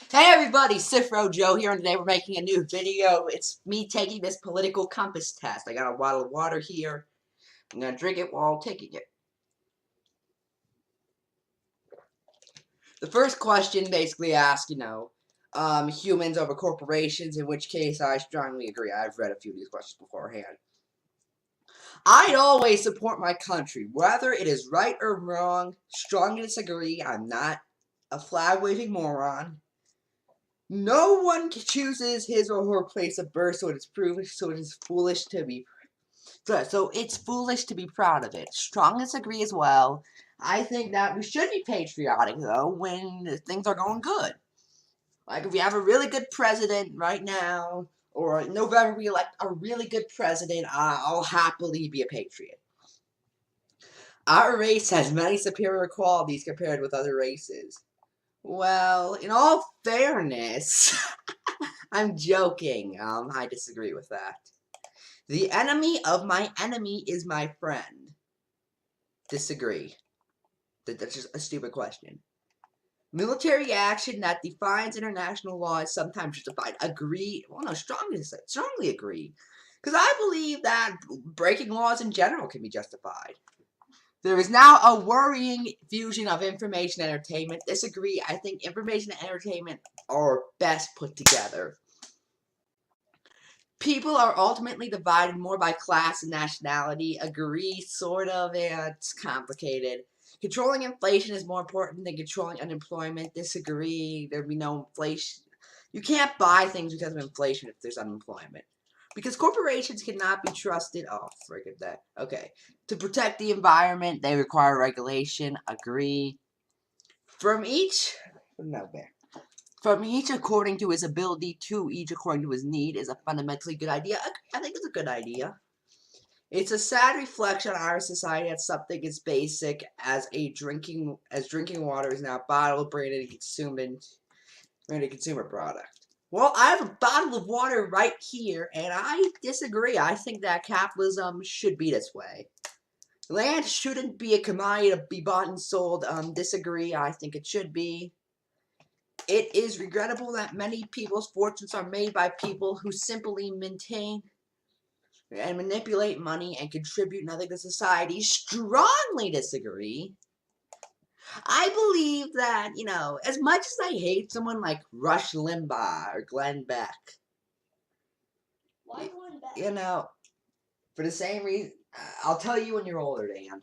Hey everybody, Ephrom Joe here, and today we're making a new video. It's me taking this political compass test. I got a bottle of water here. I'm gonna drink it while taking it. The first question basically asks, humans over corporations, in which case I strongly agree. I've read a few of these questions beforehand. I'd always support my country, whether it is right or wrong. Strongly disagree. I'm not a flag-waving moron. No one chooses his or her place of birth, so it is foolish to be. So it's foolish to be proud of it. Strong disagree as well. I think that we should be patriotic though when things are going good. Like if we have a really good president right now, or in November we elect a really good president, I'll happily be a patriot. Our race has many superior qualities compared with other races. Well, in all fairness, I'm joking. I disagree with that. The enemy of my enemy is my friend. Disagree. That's just a stupid question. Military action that defines international law is sometimes justified. Agree. Well, no, strongly agree. Because I believe that breaking laws in general can be justified. There is now a worrying fusion of information and entertainment. Disagree. I think information and entertainment are best put together. People are ultimately divided more by class and nationality. Agree, sort of, and it's complicated. Controlling inflation is more important than controlling unemployment. Disagree. There'd be no inflation. You can't buy things because of inflation if there's unemployment. Because corporations cannot be trusted. Oh, frick that. Okay. To protect the environment, they require regulation. Agree. From each. No, there. From each according to his ability to each according to his need is a fundamentally good idea. I think it's a good idea. It's a sad reflection on our society that something as basic as drinking water is now bottled, branded, and consumed in a consumer product. Well, I have a bottle of water right here, and I disagree. I think that capitalism should be this way. Land shouldn't be a commodity to be bought and sold. Disagree. I think it should be. It is regrettable that many people's fortunes are made by people who simply maintain and manipulate money and contribute nothing to society. Strongly disagree. I believe that, as much as I hate someone like Rush Limbaugh or Glenn Beck, why Glenn Beck? For the same reason, I'll tell you when you're older, Dan.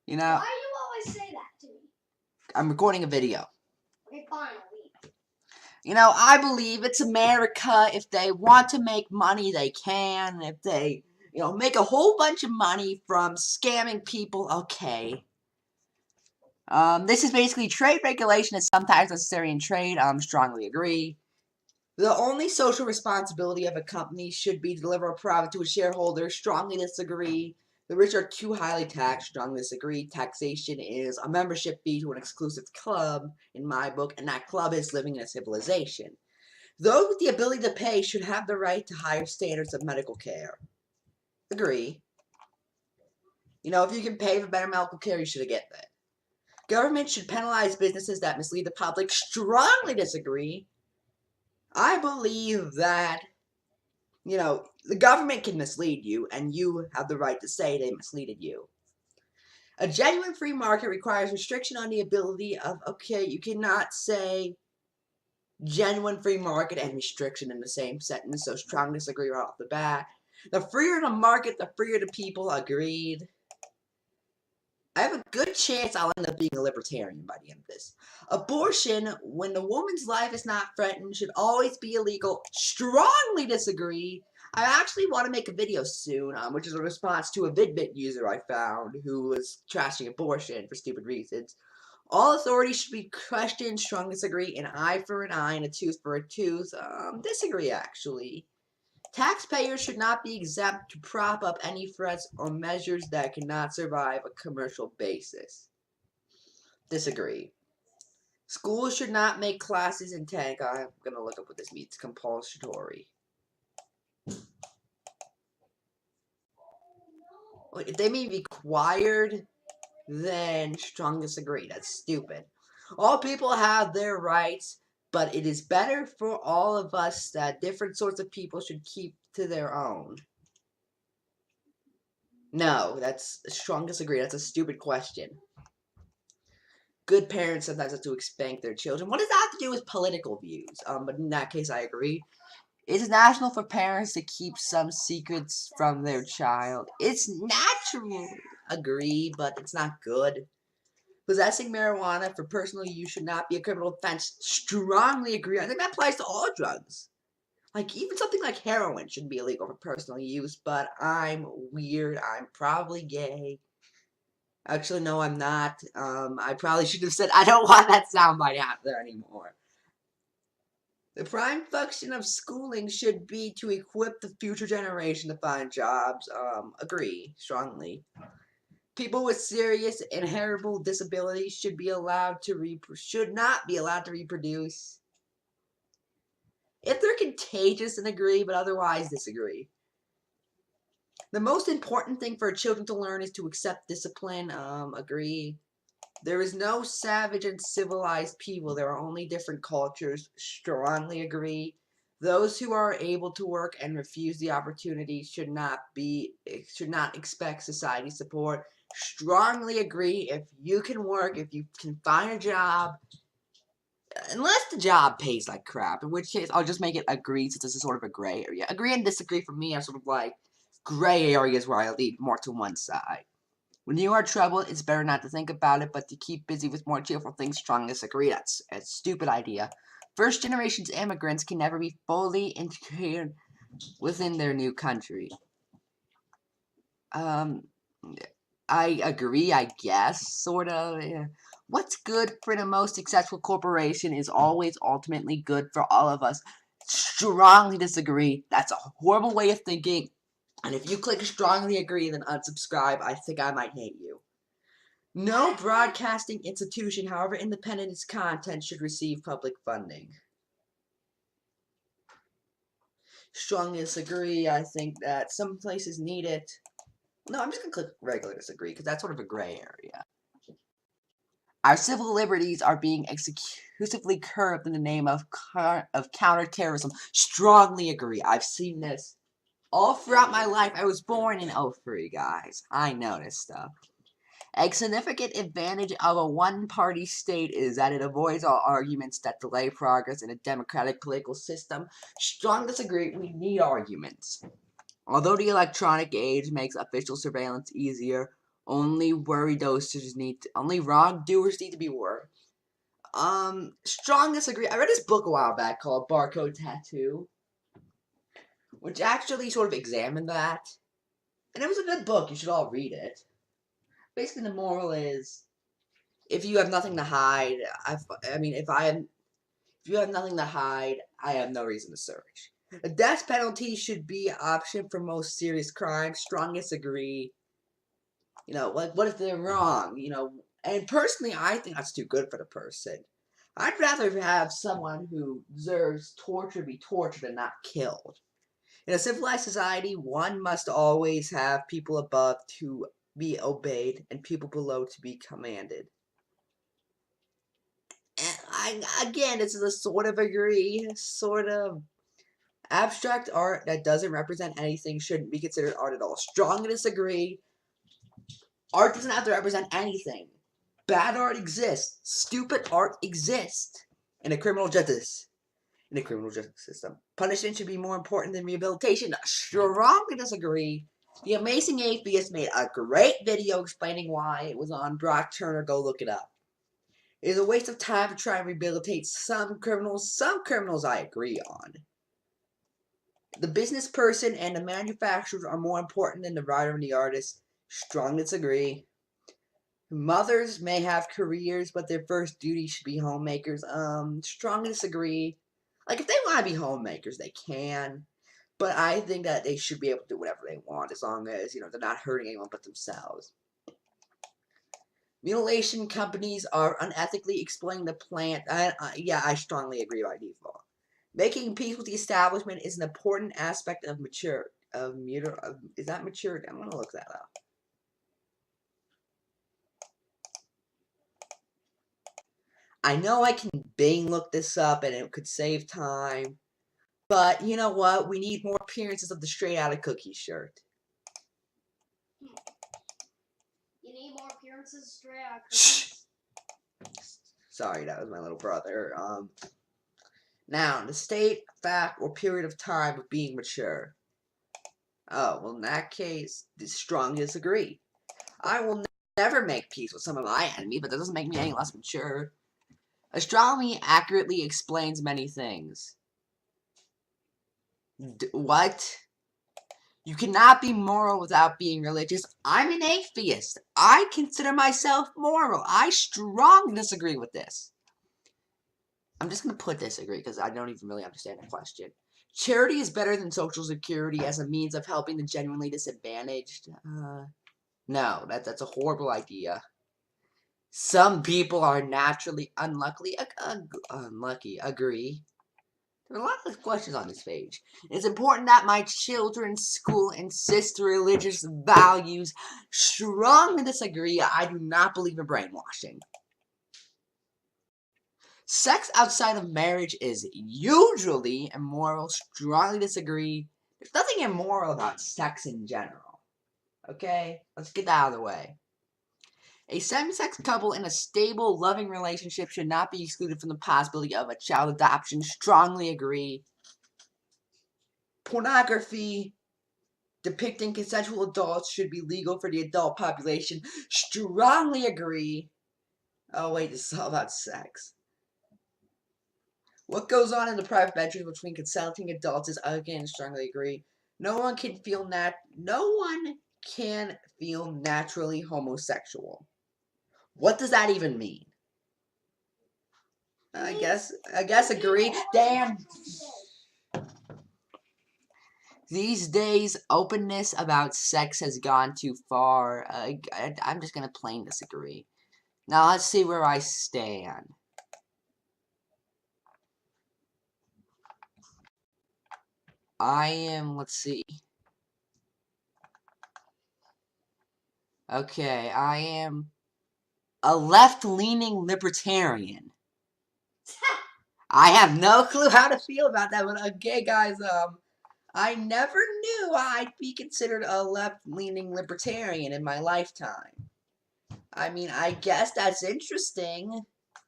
Why do you always say that to me? I'm recording a video. Okay, fine, I'll leave. I believe it's America. If they want to make money, they can. If they, make a whole bunch of money from scamming people, okay. This is basically trade regulation is sometimes necessary in trade. Strongly agree. The only social responsibility of a company should be to deliver a profit to a shareholder. Strongly disagree. The rich are too highly taxed. Strongly disagree. Taxation is a membership fee to an exclusive club, in my book, and that club is living in a civilization. Those with the ability to pay should have the right to higher standards of medical care. Agree. If you can pay for better medical care, you should get that. Government should penalize businesses that mislead the public. Strongly disagree. I believe that, the government can mislead you, and you have the right to say they misleaded you. A genuine free market requires restriction on the ability of, you cannot say genuine free market and restriction in the same sentence, so strong disagree right off the bat. The freer the market, the freer the people. Agreed. I have a good chance I'll end up being a libertarian by the end of this. Abortion, when the woman's life is not threatened, should always be illegal. Strongly disagree. I actually want to make a video soon, which is a response to a VidBit user I found who was trashing abortion for stupid reasons. All authorities should be questioned. Strongly disagree. An eye for an eye and a tooth for a tooth. Disagree, actually. Taxpayers should not be exempt to prop up any threats or measures that cannot survive a commercial basis. Disagree. Schools should not make classes in tech. I'm going to look up what this means. Compulsory. If they mean required, then strong disagree. That's stupid. All people have their rights. But it is better for all of us that different sorts of people should keep to their own. No, that's a strong disagree. That's a stupid question. Good parents sometimes have to spank their children. What does that have to do with political views? But in that case, I agree. It's national for parents to keep some secrets from their child. It's natural, agree, but it's not good. Possessing marijuana for personal use should not be a criminal offense. Strongly agree. I think that applies to all drugs. Like, even something like heroin shouldn't be illegal for personal use, but I'm weird. I'm probably gay. Actually, no, I'm not. I probably should have said I don't want that soundbite out there anymore. The prime function of schooling should be to equip the future generation to find jobs. Agree strongly. People with serious inheritable disabilities should not be allowed to reproduce. If they're contagious, then agree, but otherwise disagree. The most important thing for children to learn is to accept discipline. Agree. There is no savage and civilized people. There are only different cultures. Strongly agree. Those who are able to work and refuse the opportunity should not expect society support. Strongly agree. If you can work, if you can find a job, unless the job pays like crap, in which case I'll just make it agree, since this is sort of a gray area. Agree and disagree for me are sort of like gray areas where I lean more to one side. When you are troubled, it's better not to think about it, but to keep busy with more cheerful things. Strong disagree. That's a stupid idea. First generation's immigrants can never be fully integrated within their new country. I agree, I guess, sort of. Yeah. What's good for the most successful corporation is always ultimately good for all of us. Strongly disagree. That's a horrible way of thinking. And if you click strongly agree, then unsubscribe. I think I might hate you. No broadcasting institution, however independent its content, should receive public funding. Strongly disagree. I think that some places need it. No, I'm just going to click regular disagree, because that's sort of a gray area. Our civil liberties are being exclusively curbed in the name of counterterrorism. Strongly agree. I've seen this all throughout my life. I was born in 03, guys. I know this stuff. A significant advantage of a one-party state is that it avoids all arguments that delay progress in a democratic political system. Strong disagree. We need arguments. Although the electronic age makes official surveillance easier, only wrongdoers need to be worried. Strong disagree. I read this book a while back called Barcode Tattoo, which actually sort of examined that. And it was a good book. You should all read it. Basically, the moral is, if you have nothing to hide, if you have nothing to hide, I have no reason to search. The death penalty should be an option for most serious crimes. Strong disagree. Like, what if they're wrong? And personally, I think that's too good for the person. I'd rather have someone who deserves torture be tortured and not killed. In a civilized society, one must always have people above to be obeyed and people below to be commanded. And again, this is a sort of agree, sort of. Abstract art that doesn't represent anything shouldn't be considered art at all. Strongly disagree. Art doesn't have to represent anything. Bad art exists. Stupid art exists in a criminal justice system. Punishment should be more important than rehabilitation. Strongly disagree. The Amazing Atheist made a great video explaining why. It was on Brock Turner. Go look it up. It is a waste of time to try and rehabilitate some criminals. Some criminals I agree on. The business person and the manufacturers are more important than the writer and the artist. Strongly disagree. Mothers may have careers, but their first duty should be homemakers. Strongly disagree. Like, if they want to be homemakers, they can. But I think that they should be able to do whatever they want, as long as, they're not hurting anyone but themselves. Mutilation companies are unethically exploiting the plant. Yeah, I strongly agree by default. Making peace with the establishment is an important aspect of is that maturity? I'm gonna look that up. I know I can Bing look this up and it could save time. But you know what? We need more appearances of the Straight Outta Cookies shirt. You need more appearances straight out. Shh. Sorry, that was my little brother. Now, the state, fact, or period of time of being mature. Oh, well, in that case, strongly disagree. I will never make peace with some of my enemy, but that doesn't make me any less mature. Astronomy accurately explains many things. What? You cannot be moral without being religious. I'm an atheist. I consider myself moral. I strongly disagree with this. I'm just going to put disagree because I don't even really understand the question. Charity is better than Social Security as a means of helping the genuinely disadvantaged. No, that's a horrible idea. Some people are naturally unlucky. Agree. There are a lot of questions on this page. It's important that my children's school insist religious values. Strongly disagree. I do not believe in brainwashing. Sex outside of marriage is usually immoral. Strongly disagree. There's nothing immoral about sex in general. Okay? Let's get that out of the way. A same-sex couple in a stable, loving relationship should not be excluded from the possibility of a child adoption. Strongly agree. Pornography depicting consensual adults should be legal for the adult population. Strongly agree. Oh, wait, this is all about sex. What goes on in the private bedroom between consenting adults is, again, strongly agree. No one can feel naturally homosexual. What does that even mean? I guess agree. Damn. These days, openness about sex has gone too far. I'm just gonna plain disagree. Now let's see where I stand. Let's see. Okay, I am a left-leaning libertarian. I have no clue how to feel about that, but okay, guys, I never knew I'd be considered a left-leaning libertarian in my lifetime. I mean, I guess that's interesting.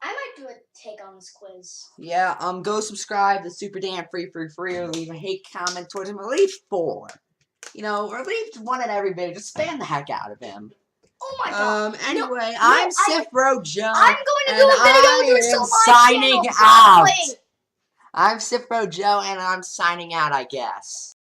I might do a take on this quiz. Yeah, go subscribe to Super Dan Free, or leave a hate comment towards him, or leave 4. You know, or leave 1 at every video. Just spam the heck out of him. Oh my god. Anyway, I'm Ephrom Josine. I'm going to do a video just on my channel. Signing out. I'm Ephrom Josine, and I'm signing out, I guess.